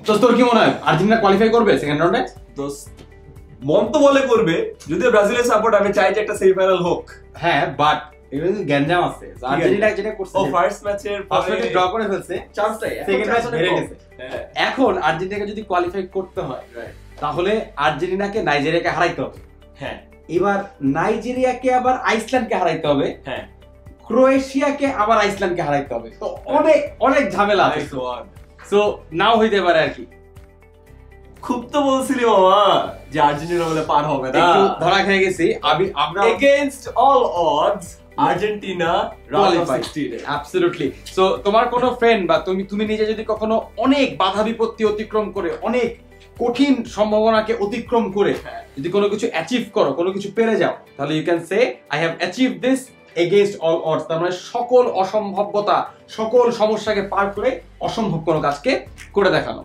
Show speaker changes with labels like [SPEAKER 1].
[SPEAKER 1] তো তোর কি মনে হয় আর্জেন্টিনা কোয়ালিফাই করবে সেকেন্ড রাউন্ডে?
[SPEAKER 2] দোস্ত মন তো বলে করবে, যদিও ব্রাজিলের সাপোর্ট আমি চাই যে একটা সেমিফাইনাল হোক।
[SPEAKER 1] হ্যাঁ বাট এগুলো গ্যাঞ্জাম আছে। আর্জেন্টিনা যেটা করছে
[SPEAKER 2] ও ফার্স্ট ম্যাচের পরে
[SPEAKER 1] ড্র করে ফেলছে,
[SPEAKER 2] চান্সটাই
[SPEAKER 1] সেকেন্ড ম্যাচ হেরে গেছে। এখন আর্জেন্টিনাকে যদি কোয়ালিফাই করতে হয় তাহলে আর্জেন্টিনাকে নাইজেরিয়াকে হারাইতে হবে। হ্যাঁ, এবার নাইজেরিয়াকে আবার আইসল্যান্ডকে হারাইতে হবে। হ্যাঁ, ক্রোয়েশিয়াকে আবার আইসল্যান্ডকে হারাইতে হবে। তো অনেক অনেক ঝামেলা আছে। সো নাও হইতে পারে আর কি।
[SPEAKER 2] খুব তো বলছিলি মামা যে আর্জেন্টিনা বলে পার হবে না,
[SPEAKER 1] একটু ধরা খেয়ে গেছি। আমরা
[SPEAKER 2] against all ods Argentina round of 16 A.
[SPEAKER 1] Absolutely. So তোমার কোনো ফ্রেন্ড বা তুমি নিজে যদি কখনো অনেক বাধা বিপত্তি অতিক্রম করে, অনেক কঠিন সম্ভাবনাকে অতিক্রম করে যদি কোনো কিছু অ্যাচিভ করো, কোনো কিছু পেরে যাও, তাহলে you can say I have achieve this against all odds. তার মানে সকল অসম্ভবতা, সকল সমস্যাকে পার করে অসম্ভব কোনো কাজকে করে দেখানো।